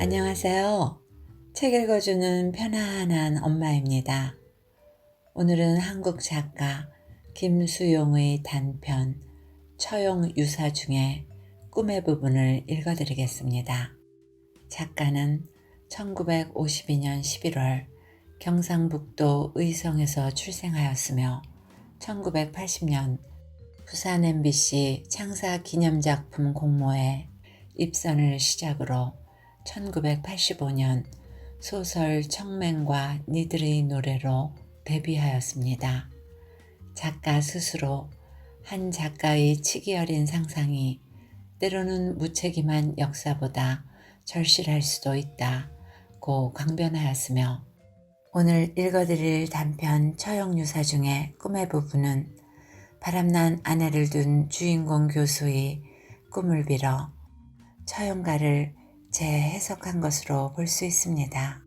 안녕하세요. 책 읽어주는 편안한 엄마입니다. 오늘은 한국 작가 김수용의 단편 처용 유사 중에 꿈의 부분을 읽어드리겠습니다. 작가는 1952년 11월 경상북도 의성에서 출생하였으며 1980년 부산 MBC 창사기념작품 공모에 입선을 시작으로 1985년 소설 청맹과 니들의 노래로 데뷔하였습니다. 작가 스스로 한 작가의 치기 어린 상상이 때로는 무책임한 역사보다 절실할 수도 있다고 강변하였으며, 오늘 읽어드릴 단편 처용유사 중에 꿈의 부분은 바람난 아내를 둔 주인공 교수의 꿈을 빌어 처용가를 재해석한 것으로 볼 수 있습니다.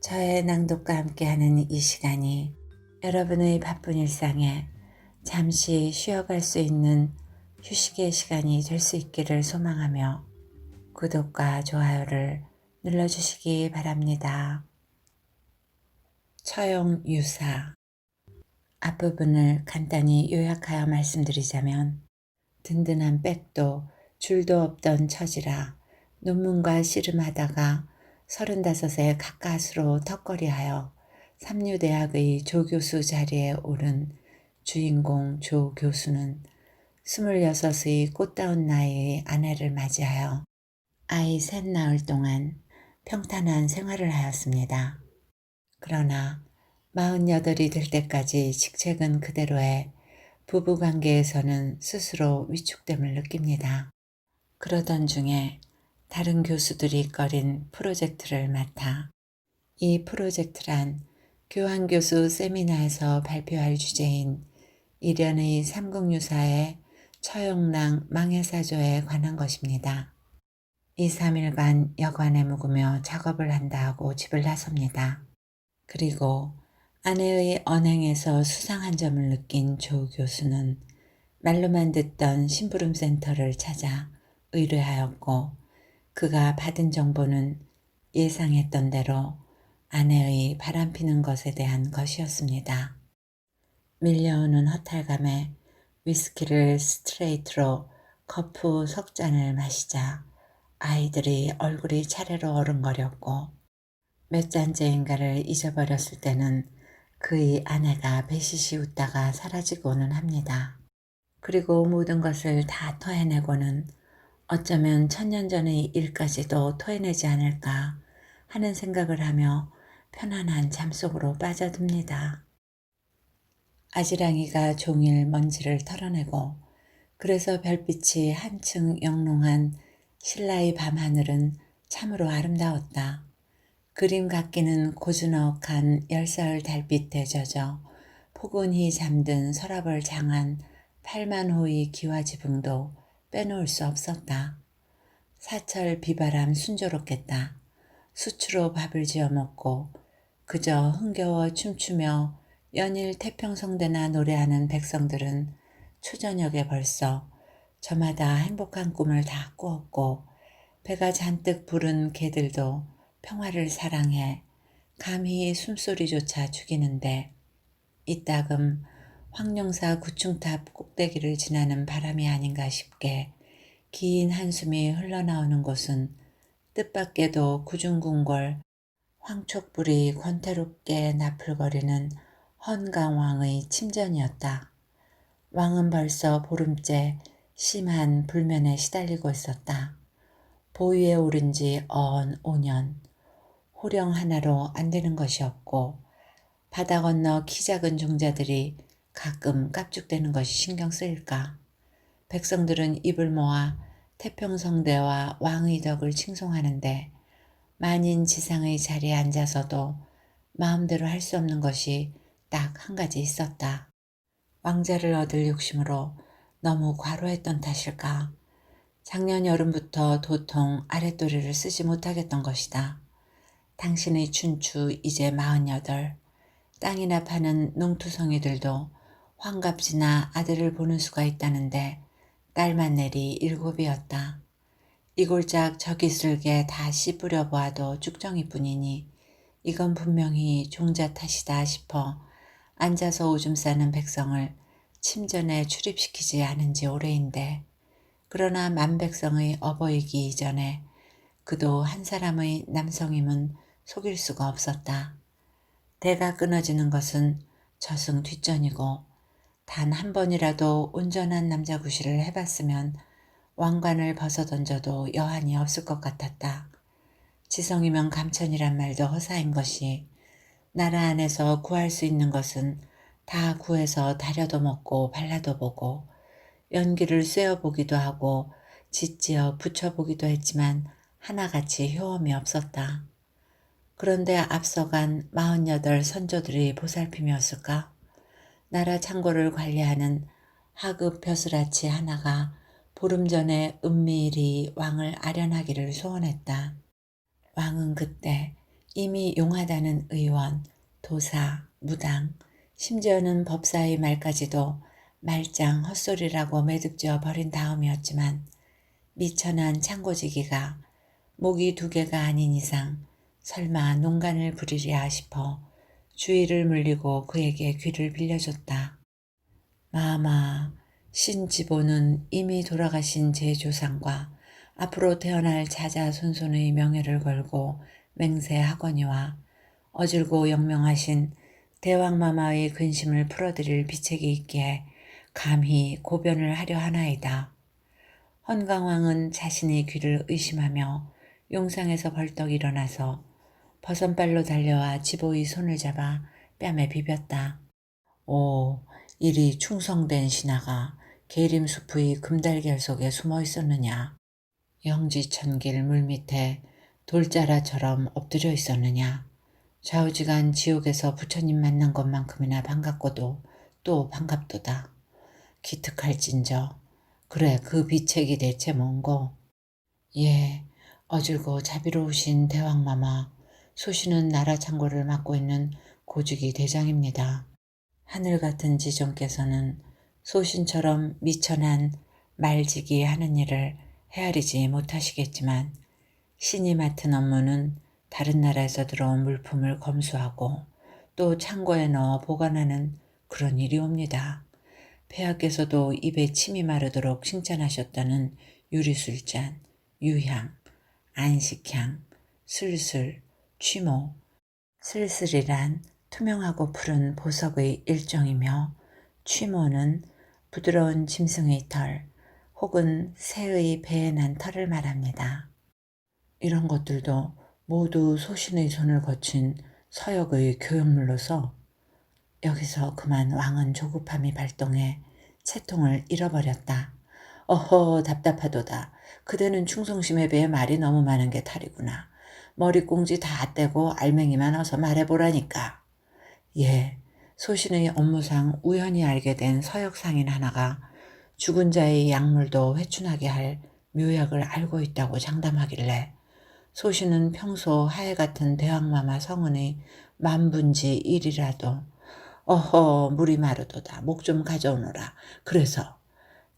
저의 낭독과 함께하는 이 시간이 여러분의 바쁜 일상에 잠시 쉬어갈 수 있는 휴식의 시간이 될 수 있기를 소망하며 구독과 좋아요를 눌러주시기 바랍니다. 처용유사. 앞부분을 간단히 요약하여 말씀드리자면, 든든한 백도 줄도 없던 처지라 논문과 씨름하다가 35에 가까스로 턱걸이하여 삼류대학의 조교수 자리에 오른 주인공 조 교수는 26의 꽃다운 나이의 아내를 맞이하여 아이 셋 낳을 동안 평탄한 생활을 하였습니다. 그러나 48이 될 때까지 직책은 그대로에 부부관계에서는 스스로 위축됨을 느낍니다. 그러던 중에 다른 교수들이 꺼린 프로젝트를 맡아, 이 프로젝트란 교환교수 세미나에서 발표할 주제인 일련의 삼국유사의 처용랑 망해사조에 관한 것입니다. 2, 3일간 여관에 묵으며 작업을 한다 하고 집을 나섭니다. 그리고 아내의 언행에서 수상한 점을 느낀 조 교수는 말로만 듣던 심부름센터를 찾아 의뢰하였고, 그가 받은 정보는 예상했던 대로 아내의 바람피는 것에 대한 것이었습니다. 밀려오는 허탈감에 위스키를 스트레이트로 거푸 석 잔을 마시자 아이들이 얼굴이 차례로 어른거렸고, 몇 잔째인가를 잊어버렸을 때는 그의 아내가 배시시 웃다가 사라지고는 합니다. 그리고 모든 것을 다 토해내고는 어쩌면 1000년 전의 일까지도 토해내지 않을까 하는 생각을 하며 편안한 잠속으로 빠져듭니다. 아지랑이가 종일 먼지를 털어내고, 그래서 별빛이 한층 영롱한 신라의 밤하늘은 참으로 아름다웠다. 그림 같기는 고즈넉한 열사흘 달빛에 젖어 포근히 잠든 서랍을 장한 8만호의 기와지붕도 빼놓을 수 없었다. 사철 비바람 순조롭겠다. 수추로 밥을 지어 먹고 그저 흥겨워 춤추며 연일 태평성대나 노래하는 백성들은 초저녁에 벌써 저마다 행복한 꿈을 다 꾸었고, 배가 잔뜩 부른 개들도 평화를 사랑해 감히 숨소리조차 죽이는데, 이따금 황룡사 구충탑 꼭대기를 지나는 바람이 아닌가 싶게 긴 한숨이 흘러나오는 곳은 뜻밖에도 구중궁궐 황촉불이 권태롭게 나풀거리는 헌강왕의 침전이었다. 왕은 벌써 보름째 심한 불면에 시달리고 있었다. 보위에 오른 지 언 5년, 호령 하나로 안 되는 것이 없고, 바다 건너 키 작은 종자들이 가끔 깝죽대는 것이 신경 쓰일까. 백성들은 입을 모아 태평성대와 왕의 덕을 칭송하는데, 만인 지상의 자리에 앉아서도 마음대로 할 수 없는 것이 딱 한 가지 있었다. 왕자를 얻을 욕심으로 너무 과로했던 탓일까. 작년 여름부터 도통 아랫도리를 쓰지 못하겠던 것이다. 당신의 춘추 이제 48, 땅이나 파는 농투성이들도 환갑지나 아들을 보는 수가 있다는데 딸만 내리 7이었다. 이골짝 저기 쓸게 다 씨 뿌려 보아도 쭉정이뿐이니 이건 분명히 종자 탓이다 싶어 앉아서 오줌 싸는 백성을 침전에 출입시키지 않은 지 오래인데, 그러나 만백성의 어버이기 이전에 그도 한 사람의 남성임은 속일 수가 없었다. 대가 끊어지는 것은 저승 뒷전이고 단 한 번이라도 온전한 남자구실을 해봤으면 왕관을 벗어던져도 여한이 없을 것 같았다. 지성이면 감천이란 말도 허사인 것이, 나라 안에서 구할 수 있는 것은 다 구해서 다려도 먹고 발라도 보고 연기를 쐬어보기도 하고 짓지어 붙여보기도 했지만 하나같이 효험이 없었다. 그런데 앞서간 48 선조들이 보살핌이었을까? 나라 창고를 관리하는 하급 벼슬아치 하나가 보름 전에 은밀히 왕을 아련하기를 소원했다. 왕은 그때 이미 용하다는 의원, 도사, 무당, 심지어는 법사의 말까지도 말짱 헛소리라고 매듭지어 버린 다음이었지만, 미천한 창고지기가 목이 2개가 아닌 이상 설마 농간을 부리랴 싶어 주의를 물리고 그에게 귀를 빌려줬다. 마마, 신지보는 이미 돌아가신 제 조상과 앞으로 태어날 자자손손의 명예를 걸고 맹세하거니와 어질고 영명하신 대왕마마의 근심을 풀어드릴 비책이 있기에 감히 고변을 하려 하나이다. 헌강왕은 자신의 귀를 의심하며 용상에서 벌떡 일어나서 버선발로 달려와 지보의 손을 잡아 뺨에 비볐다. 오, 이리 충성된 신하가 계림숲의 금달걀 속에 숨어 있었느냐? 영지천길 물밑에 돌자라처럼 엎드려 있었느냐? 좌우지간 지옥에서 부처님 만난 것만큼이나 반갑고도 또 반갑도다. 기특할진저. 그래, 그 비책이 대체 뭔고? 예, 어질고 자비로우신 대왕마마, 소신은 나라 창고를 맡고 있는 고직이 대장입니다. 하늘같은 지존께서는 소신처럼 미천한 말지기 하는 일을 헤아리지 못하시겠지만, 신이 맡은 업무는 다른 나라에서 들어온 물품을 검수하고 또 창고에 넣어 보관하는 그런 일이옵니다. 폐하께서도 입에 침이 마르도록 칭찬하셨다는 유리술잔, 유향, 안식향, 슬슬, 취모. 슬슬이란 투명하고 푸른 보석의 일종이며, 취모는 부드러운 짐승의 털 혹은 새의 배에 난 털을 말합니다. 이런 것들도 모두 소신의 손을 거친 서역의 교역물로서, 여기서 그만 왕은 조급함이 발동해 채통을 잃어버렸다. 어허, 답답하도다. 그대는 충성심에 비해 말이 너무 많은 게 탈이구나. 머리꽁지 다 떼고 알맹이만 어서 말해보라니까. 예, 소신의 업무상 우연히 알게 된 서역 상인 하나가 죽은 자의 약물도 회춘하게 할 묘약을 알고 있다고 장담하길래 소신은 평소 하해 같은 대왕마마 성은의 만분지 1이라도 어허, 물이 마르도다. 목 좀 가져오너라.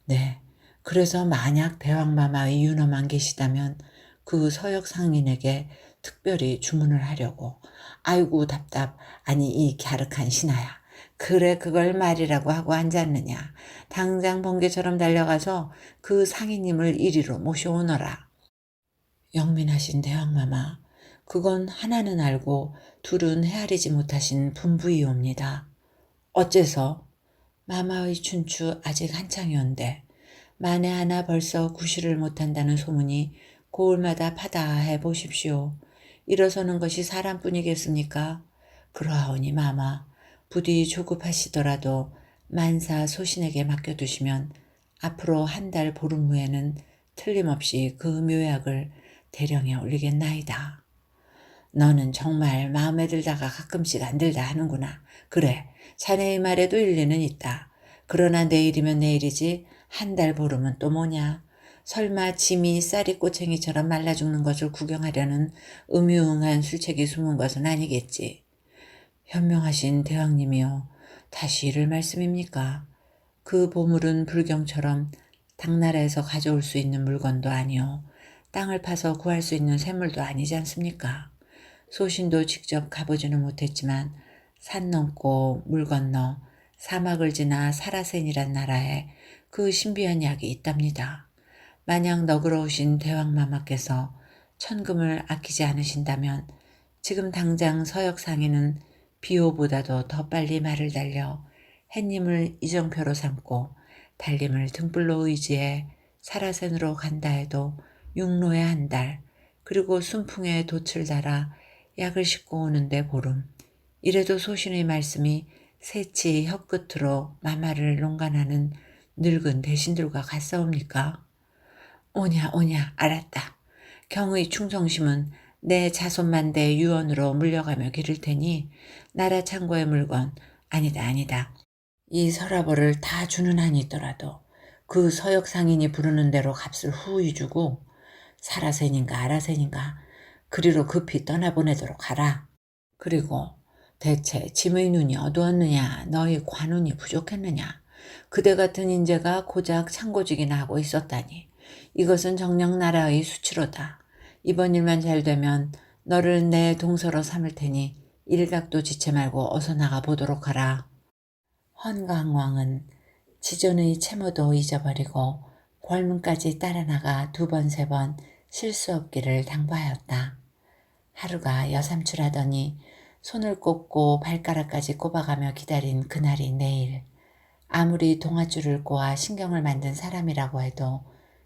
네, 그래서 만약 대왕마마의 윤허만 계시다면 그 서역 상인에게 특별히 주문을 하려고. 아이고 답답. 아니 이 갸륵한 신하야. 그래 그걸 말이라고 하고 앉았느냐. 당장 번개처럼 달려가서 그 상인님을 이리로 모셔오너라. 영민하신 대왕마마, 그건 하나는 알고 둘은 헤아리지 못하신 분부이옵니다. 어째서? 마마의 춘추 아직 한창이온데 만에 하나 벌써 구실을 못한다는 소문이 고을마다 파다해 보십시오. 일어서는 것이 사람뿐이겠습니까? 그러하오니 마마, 부디 조급하시더라도 만사 소신에게 맡겨두시면 앞으로 1달 보름 후에는 틀림없이 그 묘약을 대령에 올리겠나이다. 너는 정말 마음에 들다가 가끔씩 안 들다 하는구나. 그래, 자네의 말에도 일리는 있다. 그러나 내일이면 내일이지 1달 보름은 또 뭐냐. 설마 짐이 쌀이 꼬챙이처럼 말라 죽는 것을 구경하려는 음흉한 술책이 숨은 것은 아니겠지. 현명하신 대왕님이요, 다시 이를 말씀입니까? 그 보물은 불경처럼 당나라에서 가져올 수 있는 물건도 아니오. 땅을 파서 구할 수 있는 샘물도 아니지 않습니까? 소신도 직접 가보지는 못했지만 산 넘고 물 건너 사막을 지나 사라센이란 나라에 그 신비한 약이 있답니다. 만약 너그러우신 대왕마마께서 천금을 아끼지 않으신다면 지금 당장 서역상인은 비호보다도 더 빨리 말을 달려 햇님을 이정표로 삼고 달림을 등불로 의지해 사라센으로 간다 해도 육로에 한 달, 그리고 순풍에 돛을 달아 약을 싣고 오는데 보름. 이래도 소신의 말씀이 새치 혀끝으로 마마를 농간하는 늙은 대신들과 같사옵니까? 오냐 오냐 알았다. 경의 충성심은 내 자손만대 유언으로 물려가며 기를 테니 나라 창고의 물건 아니다 아니다. 이 서라벌을 다 주는 한이 있더라도 그 서역 상인이 부르는 대로 값을 후히 주고 사라센인가 아라센인가 그리로 급히 떠나보내도록 하라. 그리고 대체 짐의 눈이 어두웠느냐 너희 관운이 부족했느냐 그대 같은 인재가 고작 창고직이나 하고 있었다니 이것은 정녕 나라의 수치로다. 이번 일만 잘 되면 너를 내 동서로 삼을 테니 일각도 지체 말고 어서 나가 보도록 하라. 헌강왕은 지존의 채무도 잊어버리고 궐문까지 따라 나가 2번 3번 실수 없기를 당부하였다. 하루가 여삼출하더니 손을 꼽고 발가락까지 꼽아가며 기다린 그날이 내일. 아무리 동아줄을 꼬아 신경을 만든 사람이라고 해도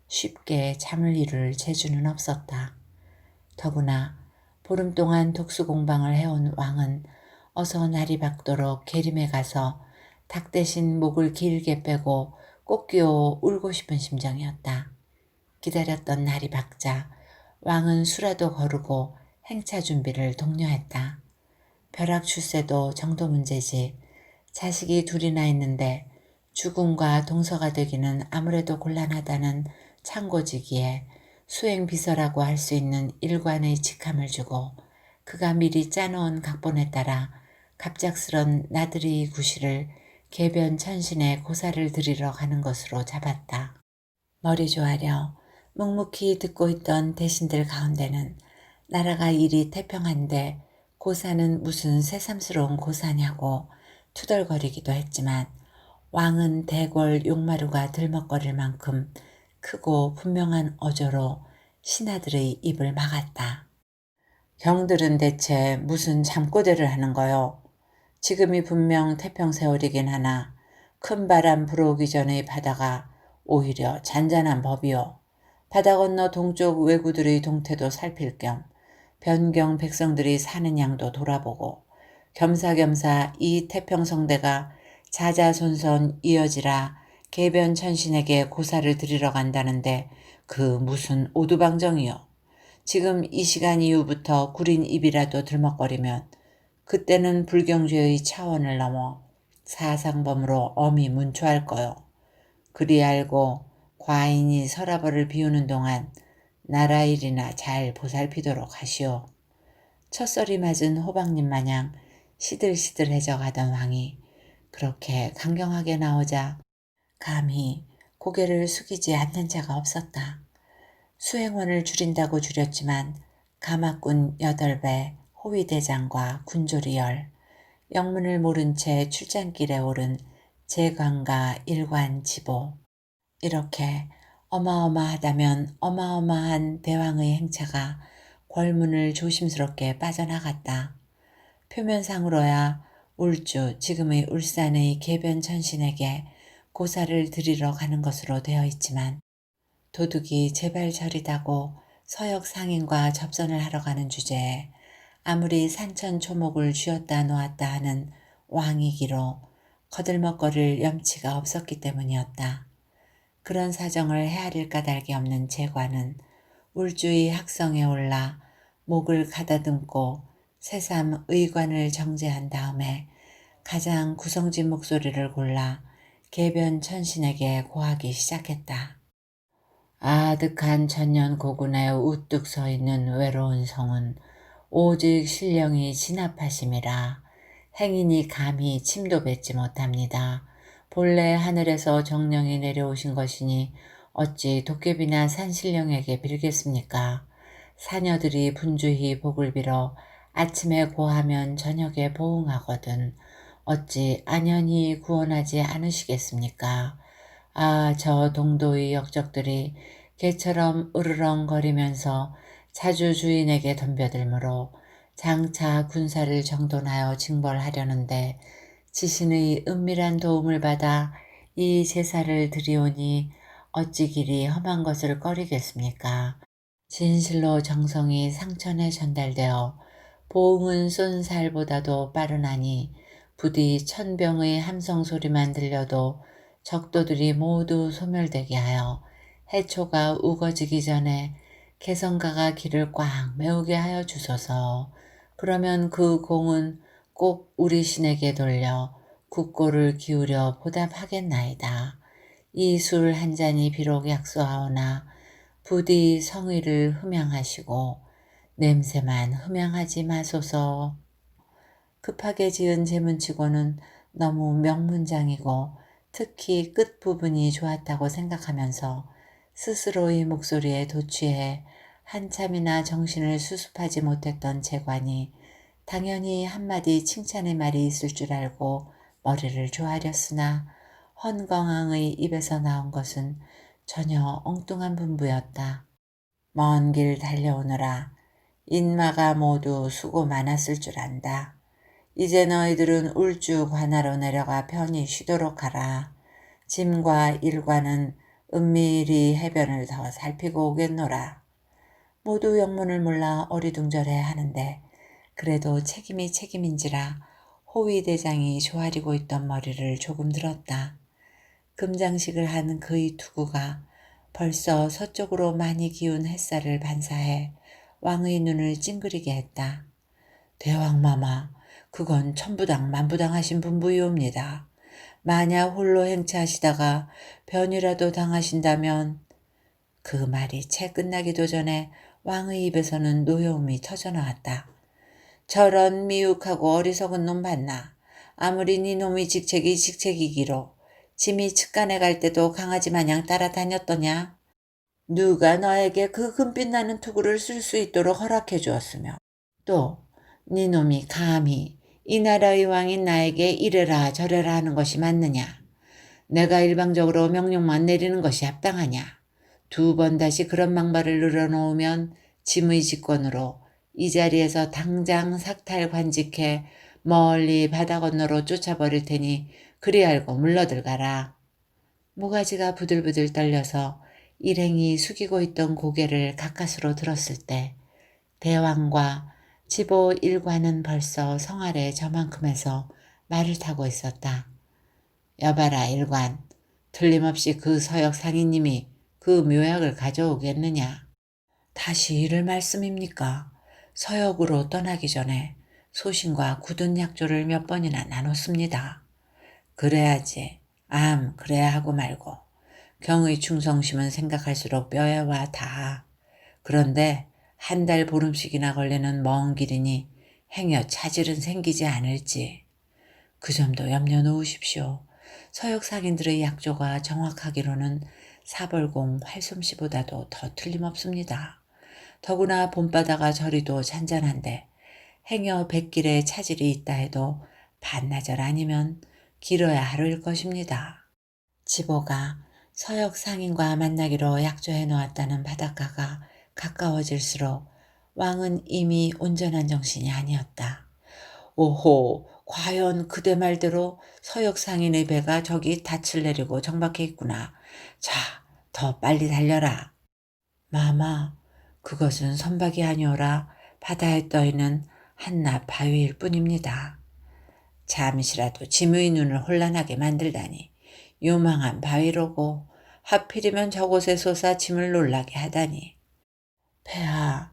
쉽게 잠을 이룰 재주는 없었다. 더구나 보름 동안 독수공방을 해온 왕은 어서 날이 밝도록 계림에 가서 닭 대신 목을 길게 빼고 꽃기어 울고 싶은 심정이었다. 기다렸던 날이 밝자 왕은 수라도 거르고 행차 준비를 독려했다. 벼락 출세도 정도 문제지. 자식이 둘이나 있는데 죽음과 동서가 되기는 아무래도 곤란하다는 창고지기에 수행비서라고 할 수 있는 일관의 직함을 주고 그가 미리 짜놓은 각본에 따라 갑작스런 나들이 구실을 계변 천신에 고사를 드리러 가는 것으로 잡았다. 머리 조아려 묵묵히 듣고 있던 대신들 가운데는 나라가 이리 태평한데 고사는 무슨 새삼스러운 고사냐고 투덜거리기도 했지만 왕은 대궐 용마루가 들먹거릴 만큼 크고 분명한 어조로 신하들의 입을 막았다. 경들은 대체 무슨 잠꼬대를 하는 거요? 지금이 분명 태평세월이긴 하나 큰 바람 불어오기 전의 바다가 오히려 잔잔한 법이요. 바다 건너 동쪽 왜구들의 동태도 살필 겸 변경 백성들이 사는 양도 돌아보고 겸사겸사 이 태평성대가 자자손손 이어지라 계변천신에게 고사를 드리러 간다는데 그 무슨 오두방정이요. 지금 이 시간 이후부터 구린 입이라도 들먹거리면 그때는 불경죄의 차원을 넘어 사상범으로 엄히 문초할 거요. 그리 알고 과인이 서라벌을 비우는 동안 나라 일이나 잘 보살피도록 하시오. 첫설이 맞은 호박잎 마냥 시들시들해져 가던 왕이 그렇게 강경하게 나오자 감히 고개를 숙이지 않는 자가 없었다. 수행원을 줄인다고 줄였지만 가마꾼 8배, 호위대장과 군졸이 10, 영문을 모른 채 출장길에 오른 제관과 일관 지보. 이렇게 어마어마하다면 어마어마한 대왕의 행차가 궐문을 조심스럽게 빠져나갔다. 표면상으로야 울주, 지금의 울산의 계변천신에게 고사를 드리러 가는 것으로 되어 있지만 도둑이 제발 저리다고 서역 상인과 접선을 하러 가는 주제에 아무리 산천초목을 쥐었다 놓았다 하는 왕이기로 거들먹거릴 염치가 없었기 때문이었다. 그런 사정을 헤아릴 까닭이 없는 제관은 울주의 학성에 올라 목을 가다듬고 새삼 의관을 정제한 다음에 가장 구성진 목소리를 골라 계변 천신에게 고하기 시작했다. 아득한 천년 고군에 우뚝 서 있는 외로운 성은 오직 신령이 진압하심이라. 행인이 감히 침도 뱉지 못합니다. 본래 하늘에서 정령이 내려오신 것이니 어찌 도깨비나 산신령에게 빌겠습니까? 사녀들이 분주히 복을 빌어 아침에 고하면 저녁에 보응하거든 어찌 안연히 구원하지 않으시겠습니까? 아, 저 동도의 역적들이 개처럼 으르렁거리면서 자주 주인에게 덤벼들므로 장차 군사를 정돈하여 징벌하려는데 지신의 은밀한 도움을 받아 이 제사를 드리오니 어찌 길이 험한 것을 꺼리겠습니까? 진실로 정성이 상천에 전달되어 보응은 쏜 살보다도 빠르나니 부디 천병의 함성 소리만 들려도 적도들이 모두 소멸되게 하여 해초가 우거지기 전에 개성가가 길을 꽉 메우게 하여 주소서. 그러면 그 공은 꼭 우리 신에게 돌려 국고를 기울여 보답하겠나이다. 이 술 한 잔이 비록 약소하오나 부디 성의를 흠양하시고 냄새만 흠양하지 마소서. 급하게 지은 제문치고는 너무 명문장이고 특히 끝부분이 좋았다고 생각하면서 스스로의 목소리에 도취해 한참이나 정신을 수습하지 못했던 재관이 당연히 한마디 칭찬의 말이 있을 줄 알고 머리를 조아렸으나 헌광항의 입에서 나온 것은 전혀 엉뚱한 분부였다. 먼 길 달려오느라 인마가 모두 수고 많았을 줄 안다. 이제 너희들은 울주 관하로 내려가 편히 쉬도록 하라. 짐과 일과는 은밀히 해변을 더 살피고 오겠노라. 모두 영문을 몰라 어리둥절해 하는데 그래도 책임이 책임인지라 호위대장이 조아리고 있던 머리를 조금 들었다. 금장식을 한 그의 투구가 벌써 서쪽으로 많이 기운 햇살을 반사해 왕의 눈을 찡그리게 했다. 대왕마마, 그건 천부당 만부당 하신 분부이옵니다. 만약 홀로 행차하시다가 변이라도 당하신다면 그 말이 채 끝나기도 전에 왕의 입에서는 노여움이 터져나왔다. 저런 미혹하고 어리석은 놈 봤나. 아무리 네 놈의 직책이 직책이기로 짐이 측간에 갈 때도 강아지 마냥 따라다녔더냐. 누가 너에게 그 금빛 나는 투구를 쓸 수 있도록 허락해 주었으며 또 네 놈이 감히 이 나라의 왕인 나에게 이래라 저래라 하는 것이 맞느냐. 내가 일방적으로 명령만 내리는 것이 합당하냐. 두 번 다시 그런 망발을 늘어놓으면 짐의 직권으로 이 자리에서 당장 삭탈 관직해 멀리 바다 건너로 쫓아버릴 테니 그리 알고 물러들 가라. 모가지가 부들부들 떨려서 일행이 숙이고 있던 고개를 가까스로 들었을 때 대왕과 지보 일관은 벌써 성 아래 저만큼에서 말을 타고 있었다. 여봐라 일관, 틀림없이 그 서역 상인님이 그 묘약을 가져오겠느냐. 다시 이를 말씀입니까? 서역으로 떠나기 전에 소신과 굳은 약조를 몇 번이나 나눴습니다. 그래야지. 그래야 하고 말고. 경의 충성심은 생각할수록 뼈에 와 닿아. 그런데 한 달 보름씩이나 걸리는 먼 길이니 행여 차질은 생기지 않을지. 그 점도 염려 놓으십시오. 서역 상인들의 약조가 정확하기로는 사벌공 활솜씨보다도 더 틀림없습니다. 더구나 봄바다가 저리도 잔잔한데 행여 백길에 차질이 있다 해도 반나절 아니면 길어야 하루일 것입니다. 지보가 서역 상인과 만나기로 약조해 놓았다는 바닷가가 가까워질수록 왕은 이미 온전한 정신이 아니었다. 오호, 과연 그대 말대로 서역 상인의 배가 저기 닻을 내리고 정박해 있구나. 자, 더 빨리 달려라. 마마, 그것은 선박이 아니오라 바다에 떠있는 한낱 바위일 뿐입니다. 잠시라도 짐의 눈을 혼란하게 만들다니 요망한 바위로고 하필이면 저곳에 솟아 짐을 놀라게 하다니. 폐하,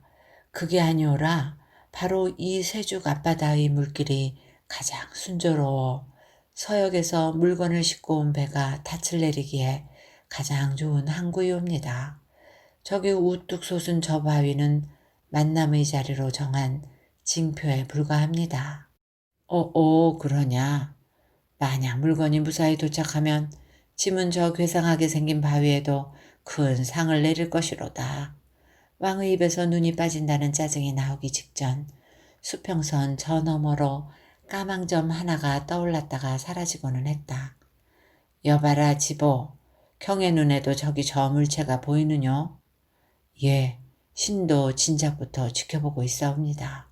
그게 아니오라 바로 이 세죽 앞바다의 물길이 가장 순조로워 서역에서 물건을 싣고 온 배가 닻을 내리기에 가장 좋은 항구이옵니다. 저기 우뚝 솟은 저 바위는 만남의 자리로 정한 징표에 불과합니다. 그러냐. 만약 물건이 무사히 도착하면 짐은 저 괴상하게 생긴 바위에도 큰 상을 내릴 것이로다. 왕의 입에서 눈이 빠진다는 짜증이 나오기 직전 수평선 저 너머로 까망 점 하나가 떠올랐다가 사라지고는 했다. 여봐라 지보, 경의 눈에도 저기 저 물체가 보이느뇨? 예, 신도 진작부터 지켜보고 있사옵니다.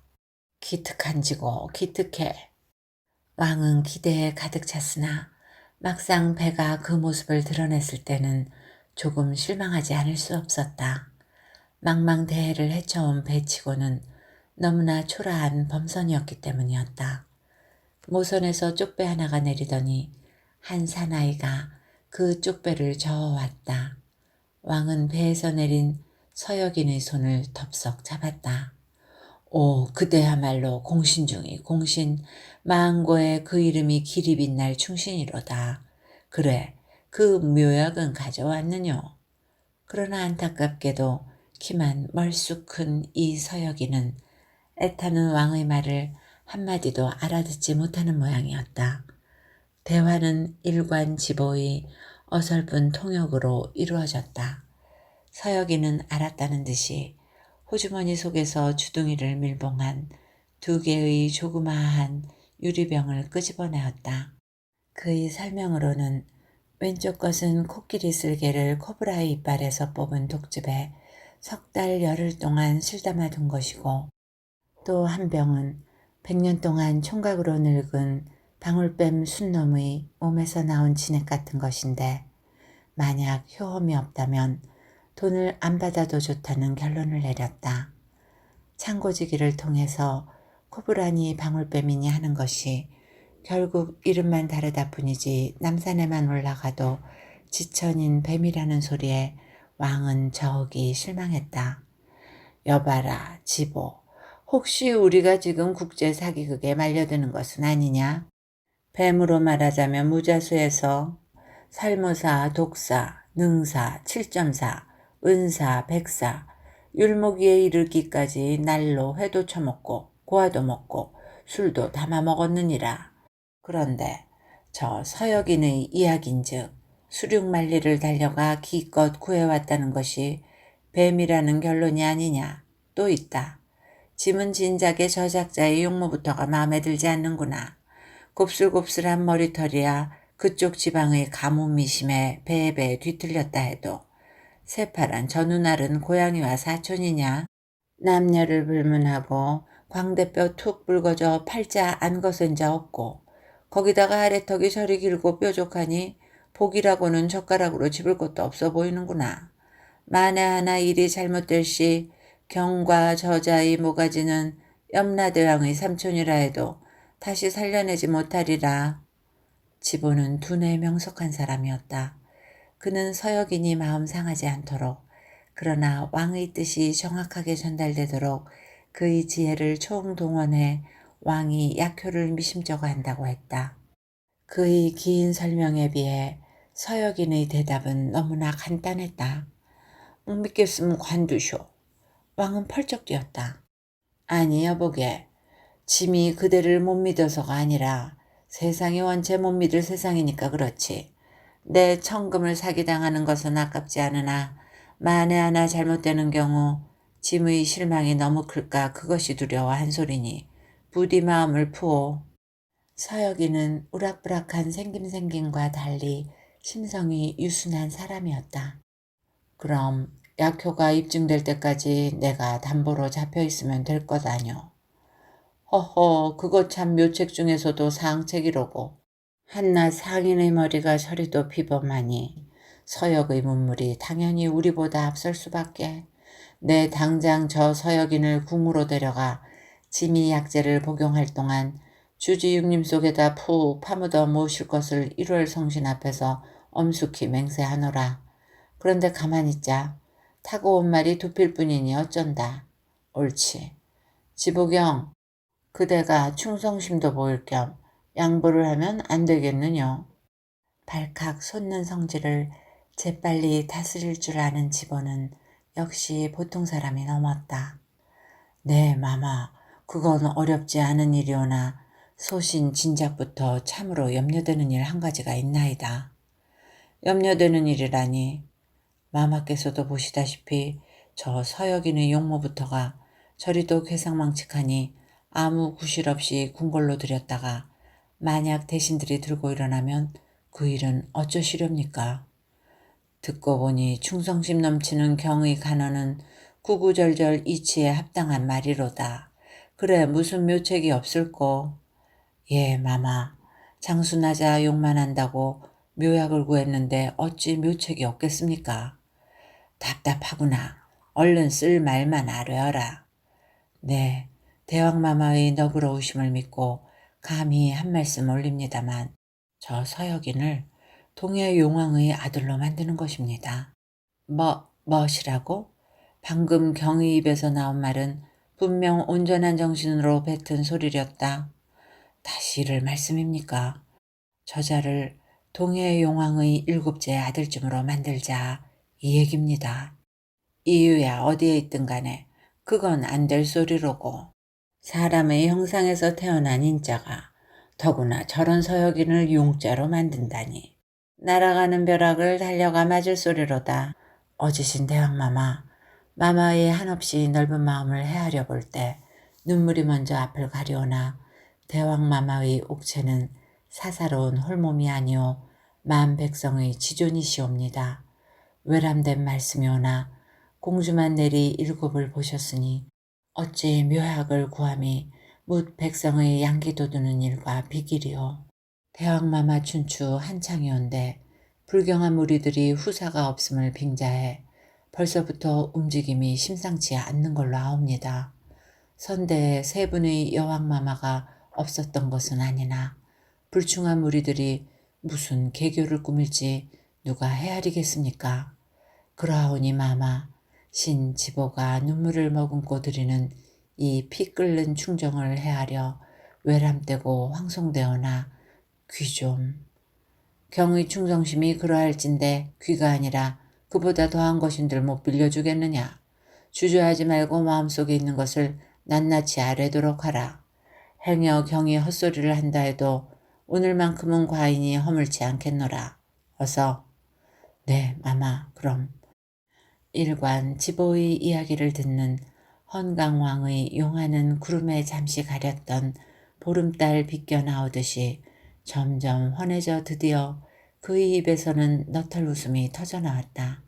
기특한지고 기특해. 왕은 기대에 가득 찼으나 막상 배가 그 모습을 드러냈을 때는 조금 실망하지 않을 수 없었다. 망망대해를 헤쳐온 배치고는 너무나 초라한 범선이었기 때문이었다. 모선에서 쪽배 하나가 내리더니 한 사나이가 그 쪽배를 저어왔다. 왕은 배에서 내린 서역인의 손을 덥석 잡았다. 오, 그대야말로 공신 중이 공신, 망고의 그 이름이 길이 빛날 충신이로다. 그래, 그 묘약은 가져왔느뇨. 그러나 안타깝게도 키만 멀쑥 큰 이 서역이는 애타는 왕의 말을 한마디도 알아듣지 못하는 모양이었다. 대화는 일관지보의 어설픈 통역으로 이루어졌다. 서역이는 알았다는 듯이 호주머니 속에서 주둥이를 밀봉한 2개의 조그마한 유리병을 끄집어내었다. 그의 설명으로는 왼쪽 것은 코끼리 쓸개를 코브라의 이빨에서 뽑은 독즙에 3달 열흘 동안 술 담아둔 것이고 또 한 병은 100년 동안 총각으로 늙은 방울뱀 순놈의 몸에서 나온 진액 같은 것인데 만약 효험이 없다면 돈을 안 받아도 좋다는 결론을 내렸다. 창고지기를 통해서 코브라니 방울뱀이니 하는 것이 결국 이름만 다르다 뿐이지 남산에만 올라가도 지천인 뱀이라는 소리에 왕은 저기 실망했다. 여봐라 지보, 혹시 우리가 지금 국제사기극에 말려드는 것은 아니냐? 뱀으로 말하자면 무자수에서 살모사, 독사, 능사, 7.4, 은사, 백사, 율목이에 이르기까지 날로 회도 처먹고 고아도 먹고 술도 담아 먹었느니라. 그런데 저 서역인의 이야기인즉 수륙만리를 달려가 기껏 구해왔다는 것이 뱀이라는 결론이 아니냐. 또 있다. 짐은 진작에 저작자의 용모부터가 마음에 들지 않는구나. 곱슬곱슬한 머리털이야 그쪽 지방의 가뭄미심에 배에 뒤틀렸다 해도 새파란 저 눈알은 고양이와 사촌이냐. 남녀를 불문하고 광대뼈 툭 붉어져 팔자 안 거센 자 없고 거기다가 아래턱이 저리 길고 뾰족하니 복이라고는 젓가락으로 집을 것도 없어 보이는구나. 만에 하나 일이 잘못될 시 경과 저자의 모가지는 염라대왕의 삼촌이라 해도 다시 살려내지 못하리라. 지보는 두뇌 명석한 사람이었다. 그는 서역인이 마음 상하지 않도록 그러나 왕의 뜻이 정확하게 전달되도록 그의 지혜를 총동원해 왕이 약효를 미심쩍어 한다고 했다. 그의 긴 설명에 비해 서역인의 대답은 너무나 간단했다. 믿겠으면 관두쇼. 왕은 펄쩍 뛰었다. 아니 여보게, 짐이 그대를 못 믿어서가 아니라 세상이 원체 못 믿을 세상이니까 그렇지. 내 청금을 사기당하는 것은 아깝지 않으나 만에 하나 잘못되는 경우 짐의 실망이 너무 클까 그것이 두려워 한 소리니 부디 마음을 푸오. 서역이는 우락부락한 생김생김과 달리 심성이 유순한 사람이었다. 그럼 약효가 입증될 때까지 내가 담보로 잡혀있으면 될 것 아뇨. 허허, 그거 참 묘책 중에서도 상책이로고. 한낱 상인의 머리가 저리도 비범하니 서역의 문물이 당연히 우리보다 앞설 수밖에. 내 당장 저 서역인을 궁으로 데려가 지미 약재를 복용할 동안 주지육림 속에다 푹 파묻어 모실 것을 1월 성신 앞에서 엄숙히 맹세하노라. 그런데 가만히 있자. 타고 온 말이 두 필뿐이니 어쩐다. 옳지. 지보경, 그대가 충성심도 보일 겸 양보를 하면 안 되겠느냐. 발칵 솟는 성질을 재빨리 다스릴 줄 아는 지보는 역시 보통 사람이 넘었다. 네, 마마, 그건 어렵지 않은 일이오나 소신 진작부터 참으로 염려되는 일 한 가지가 있나이다. 염려되는 일이라니. 마마께서도 보시다시피 저 서혁이의 용모부터가 저리도 괴상망측하니 아무 구실 없이 궁궐로 들였다가 만약 대신들이 들고 일어나면 그 일은 어쩌시렵니까? 듣고 보니 충성심 넘치는 경의 간언은 구구절절 이치에 합당한 말이로다. 그래 무슨 묘책이 없을꼬. 예 마마, 장수나자 욕만 한다고 묘약을 구했는데 어찌 묘책이 없겠습니까? 답답하구나. 얼른 쓸 말만 아뢰어라. 네, 대왕마마의 너그러우심을 믿고 감히 한 말씀 올립니다만 저 서혁인을 동해 용왕의 아들로 만드는 것입니다. 뭐시라고? 방금 경의 입에서 나온 말은 분명 온전한 정신으로 뱉은 소리렸다. 다시 이를 말씀입니까? 저자를 동해 용왕의 일곱째 아들쯤으로 만들자 이 얘기입니다. 이유야 어디에 있든 간에 그건 안 될 소리로고. 사람의 형상에서 태어난 인자가 더구나 저런 서혁인을 용자로 만든다니. 날아가는 벼락을 달려가 맞을 소리로다. 어지신 대왕마마, 마마의 한없이 넓은 마음을 헤아려 볼 때 눈물이 먼저 앞을 가리오나 대왕마마의 옥체는 사사로운 홀몸이 아니오 만 백성의 지존이시옵니다. 외람된 말씀이오나 공주만 내리 일곱을 보셨으니 어찌 묘약을 구함이 묻 백성의 양기 돋우는 일과 비길이오. 대왕마마 춘추 한창이온데 불경한 무리들이 후사가 없음을 빙자해 벌써부터 움직임이 심상치 않는 걸로 아옵니다. 선대에 세 분의 여왕마마가 없었던 것은 아니나 불충한 무리들이 무슨 계교를 꾸밀지 누가 헤아리겠습니까? 그러하오니 마마, 신 지보가 눈물을 머금고 드리는 이 피 끓는 충정을 헤아려 외람되고 황송되어나 귀 좀. 경의 충성심이 그러할진데 귀가 아니라 그보다 더한 것인들 못 빌려주겠느냐. 주저하지 말고 마음속에 있는 것을 낱낱이 아뢰도록 하라. 행여 경이 헛소리를 한다 해도 오늘만큼은 과인이 허물지 않겠노라. 어서. 네 마마 그럼. 일관 지보의 이야기를 듣는 헌강왕의 용하는 구름에 잠시 가렸던 보름달 비껴 나오듯이 점점 환해져 드디어 그의 입에서는 너털 웃음이 터져나왔다.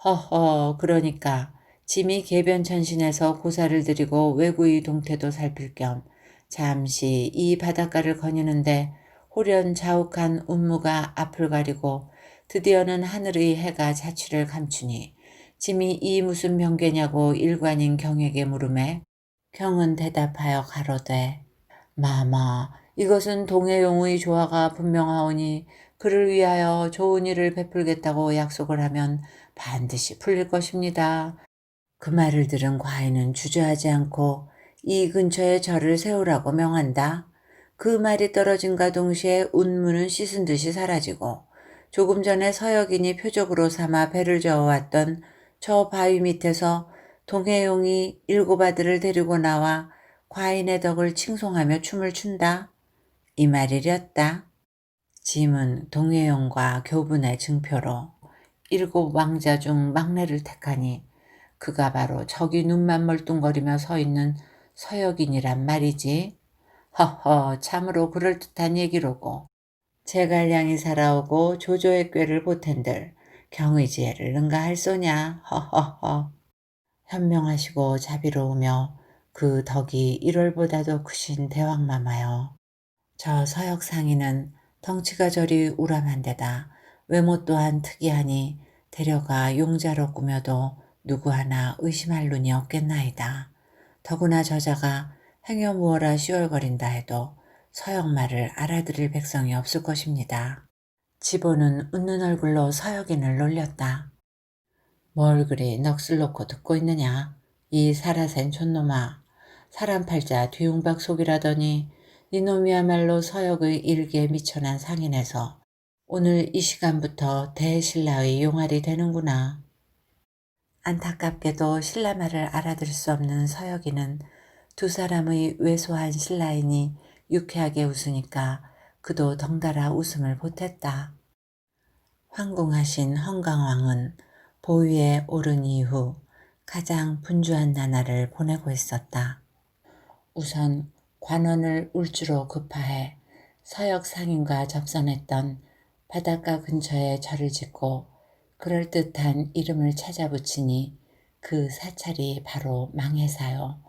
허허, 그러니까 짐이 개변천신에서 고사를 들이고 외구의 동태도 살필 겸 잠시 이 바닷가를 거니는데 호련 자욱한 운무가 앞을 가리고 드디어는 하늘의 해가 자취를 감추니 짐이 이 무슨 명계냐고 일관인 경에게 물음에 경은 대답하여 가로되 마마, 이것은 동해용의 조화가 분명하오니 그를 위하여 좋은 일을 베풀겠다고 약속을 하면 반드시 풀릴 것입니다. 그 말을 들은 과인은 주저하지 않고 이 근처에 절을 세우라고 명한다. 그 말이 떨어진과 동시에 운무는 씻은 듯이 사라지고 조금 전에 서혁인이 표적으로 삼아 배를 저어왔던 저 바위 밑에서 동해용이 일곱 아들을 데리고 나와 과인의 덕을 칭송하며 춤을 춘다. 이 말이렸다. 짐은 동해용과 교분의 증표로 일곱 왕자 중 막내를 택하니 그가 바로 저기 눈만 멀뚱거리며 서 있는 서혁인이란 말이지. 허허, 참으로 그럴듯한 얘기로고 제갈량이 살아오고 조조의 꾀를 보탠들 경의지혜를 능가할 소냐. 허허허. 현명하시고 자비로우며 그 덕이 일월보다도 크신 대왕마마여. 저 서역 상인은 덩치가 저리 우람한데다 외모 또한 특이하니 데려가 용자로 꾸며도 누구 하나 의심할 눈이 없겠나이다. 더구나 저자가 행여 무어라 시월거린다 해도 서역말을 알아들을 백성이 없을 것입니다. 지보는 웃는 얼굴로 서역인을 놀렸다. 뭘 그리 넋을 놓고 듣고 있느냐. 이 살아센 촌놈아. 사람 팔자 뒤웅박 속이라더니 이놈이야말로 서역의 일기에 미천한 상인에서 오늘 이 시간부터 대신라의 용알이 되는구나. 안타깝게도 신라 말을 알아들 수 없는 서역이는 두 사람의 왜소한 신라인이 유쾌하게 웃으니까 그도 덩달아 웃음을 보탰다. 황궁하신 헌강왕은 보위에 오른 이후 가장 분주한 나날을 보내고 있었다. 우선 관원을 울주로 급파해 서역 상인과 접선했던 바닷가 근처에 절을 짓고 그럴듯한 이름을 찾아 붙이니 그 사찰이 바로 망해사요.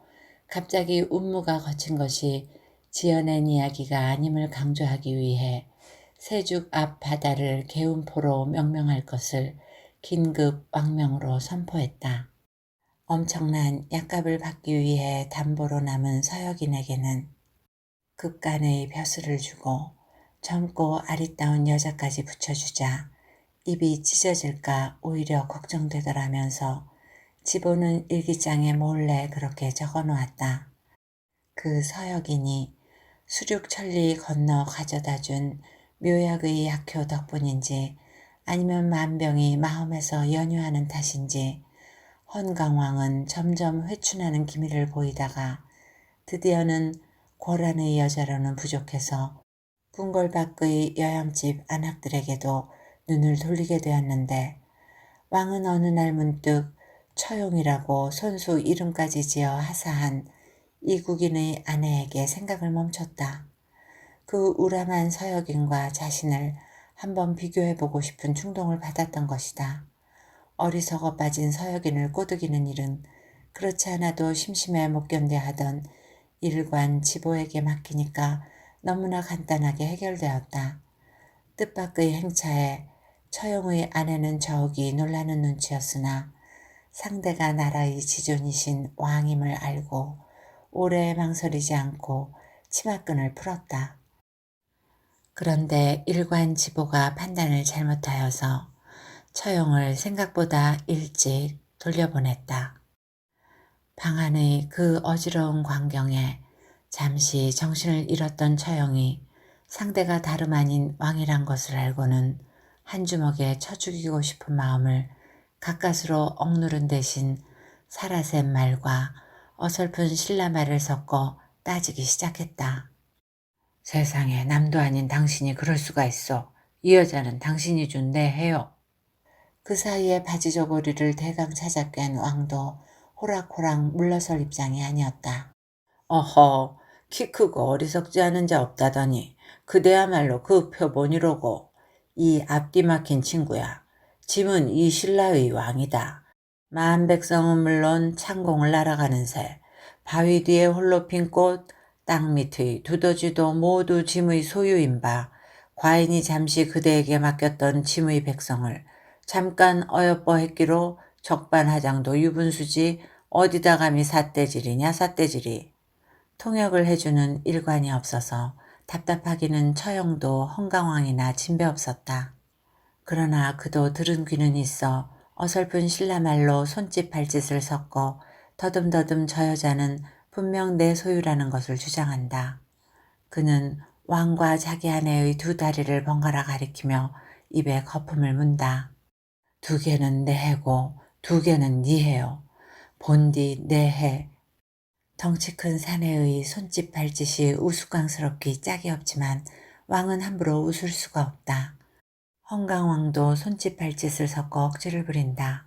갑자기 운무가 거친 것이 지어낸 이야기가 아님을 강조하기 위해 세죽 앞 바다를 개운포로 명명할 것을 긴급 왕명으로 선포했다. 엄청난 약값을 받기 위해 담보로 남은 서역인에게는 급간의 벼슬을 주고 젊고 아리따운 여자까지 붙여주자 입이 찢어질까 오히려 걱정되더라면서 지보는 일기장에 몰래 그렇게 적어놓았다. 그 서역인이 수륙천리 건너 가져다준 묘약의 약효 덕분인지 아니면 만병이 마음에서 연유하는 탓인지 헌강왕은 점점 회춘하는 기미를 보이다가 드디어는 고란의 여자로는 부족해서 궁궐 밖의 여염집 안악들에게도 눈을 돌리게 되었는데 왕은 어느 날 문득 처용이라고 손수 이름까지 지어 하사한 이국인의 아내에게 생각을 멈췄다. 그 우람한 서역인과 자신을 한번 비교해보고 싶은 충동을 받았던 것이다. 어리석어 빠진 서역인을 꼬드기는 일은 그렇지 않아도 심심해 못 견뎌하던 일관 지보에게 맡기니까 너무나 간단하게 해결되었다. 뜻밖의 행차에 처용의 아내는 저기 놀라는 눈치였으나 상대가 나라의 지존이신 왕임을 알고 오래 망설이지 않고 치마끈을 풀었다. 그런데 일관 지보가 판단을 잘못하여서 처용을 생각보다 일찍 돌려보냈다. 방 안의 그 어지러운 광경에 잠시 정신을 잃었던 처용이 상대가 다름 아닌 왕이란 것을 알고는 한 주먹에 쳐 죽이고 싶은 마음을 가까스로 억누른 대신 사라센 말과 어설픈 신라 말을 섞어 따지기 시작했다. 세상에 남도 아닌 당신이 그럴 수가 있어. 이 여자는 당신이 준 내 해요. 그 사이에 바지 저고리를 대강 찾아 깬 왕도 호락호락 물러설 입장이 아니었다. 어허, 키 크고 어리석지 않은 자 없다더니 그대야말로 그 표본이로고. 이 앞뒤 막힌 친구야. 짐은 이 신라의 왕이다. 만 백성은 물론 창공을 날아가는 새, 바위 뒤에 홀로 핀 꽃, 땅 밑의 두더지도 모두 짐의 소유인 바 과인이 잠시 그대에게 맡겼던 짐의 백성을 잠깐 어여뻐 했기로 적반하장도 유분수지 어디다 감히 삿대질이냐 삿대질이. 통역을 해주는 일관이 없어서 답답하기는 처형도 헌강왕이나 진배 없었다. 그러나 그도 들은 귀는 있어 어설픈 신라말로 손짓 발짓을 섞어 더듬더듬 저 여자는 분명 내 소유라는 것을 주장한다. 그는 왕과 자기 아내의 두 다리를 번갈아 가리키며 입에 거품을 문다. 두 개는 내 해고 두 개는 네 해요. 본디 내 해. 덩치 큰 사내의 손짓 발짓이 우스꽝스럽기 짝이 없지만 왕은 함부로 웃을 수가 없다. 헌강왕도 손짓 발짓을 섞어 억지를 부린다.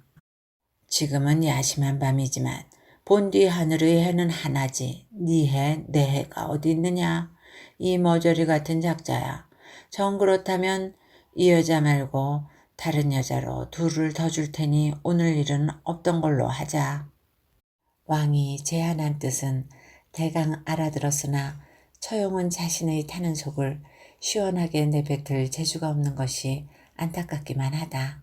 지금은 야심한 밤이지만 본디 하늘의 해는 하나지 네 해, 내 해가 어디 있느냐. 이 머저리 같은 작자야. 정 그렇다면 이 여자 말고 다른 여자로 둘을 더 줄 테니 오늘 일은 없던 걸로 하자. 왕이 제안한 뜻은 대강 알아들었으나 처용은 자신의 타는 속을 시원하게 내뱉을 재주가 없는 것이 안타깝기만 하다.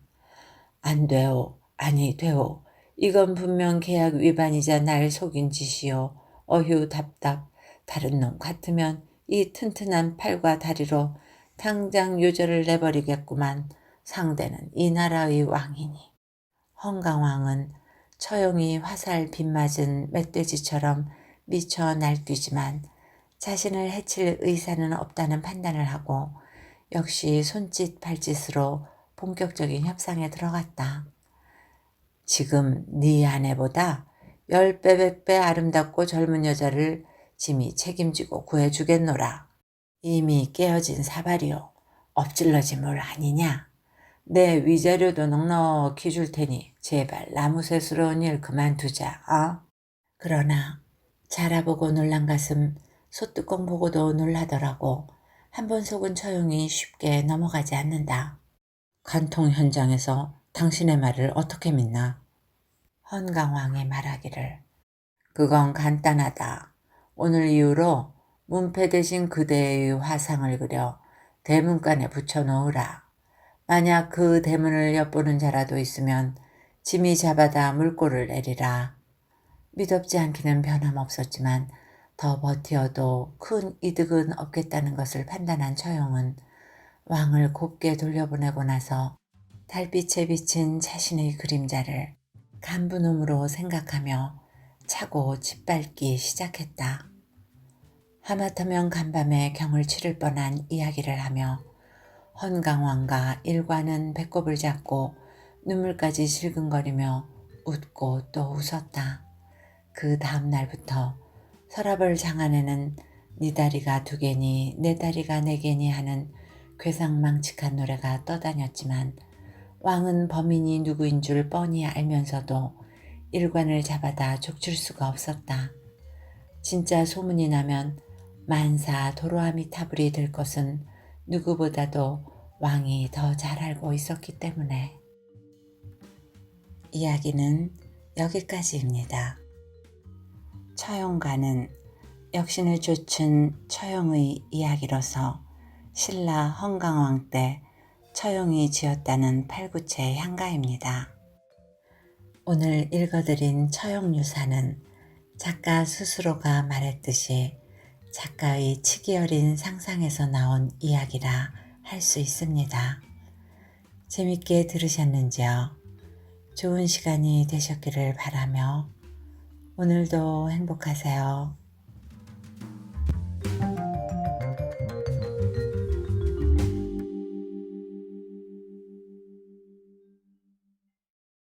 안 돼오. 아니 돼오. 이건 분명 계약 위반이자 날 속인 짓이요. 어휴 답답. 다른 놈 같으면 이 튼튼한 팔과 다리로 당장 요절을 내버리겠구만. 상대는 이 나라의 왕이니. 헌강왕은 처용이 화살 빗맞은 멧돼지처럼 미쳐 날뛰지만 자신을 해칠 의사는 없다는 판단을 하고 역시 손짓 발짓으로 본격적인 협상에 들어갔다. 지금 네 아내보다 10배 100배 아름답고 젊은 여자를 짐이 책임지고 구해주겠노라. 이미 깨어진 사발이요. 엎질러진 물 아니냐. 내 위자료도 넉넉히 줄 테니 제발 나무새스러운 일 그만두자. 그러나 자라보고 놀란 가슴 소뚜껑 보고도 놀라더라고. 한 번 속은 처용이 쉽게 넘어가지 않는다. 간통 현장에서 당신의 말을 어떻게 믿나? 헌강왕이 말하기를 그건 간단하다. 오늘 이후로 문패 대신 그대의 화상을 그려 대문간에 붙여놓으라. 만약 그 대문을 엿보는 자라도 있으면 짐이 잡아다 물꼬를 내리라. 미덥지 않기는 변함없었지만 더 버티어도 큰 이득은 없겠다는 것을 판단한 처용은 왕을 곱게 돌려보내고 나서 달빛에 비친 자신의 그림자를 간부놈으로 생각하며 차고 짓밟기 시작했다. 하마터면 간밤에 경을 치를 뻔한 이야기를 하며 헌강왕과 일관은 배꼽을 잡고 눈물까지 질근거리며 웃고 또 웃었다. 그 다음 날부터 서랍을 장안에는 네 다리가 두 개니 내 다리가 네 개니 하는 괴상망측한 노래가 떠다녔지만 왕은 범인이 누구인 줄 뻔히 알면서도 일관을 잡아다 족칠 수가 없었다. 진짜 소문이 나면 만사 도로아미타불이 될 것은 누구보다도 왕이 더 잘 알고 있었기 때문에. 이야기는 여기까지입니다. 처용가는 역신을 쫓은 처용의 이야기로서 신라 헌강왕 때 처용이 지었다는 팔구체 향가입니다. 오늘 읽어드린 처용유사는 작가 스스로가 말했듯이 작가의 치기 어린 상상에서 나온 이야기라 할 수 있습니다. 재밌게 들으셨는지요? 좋은 시간이 되셨기를 바라며 오늘도 행복하세요.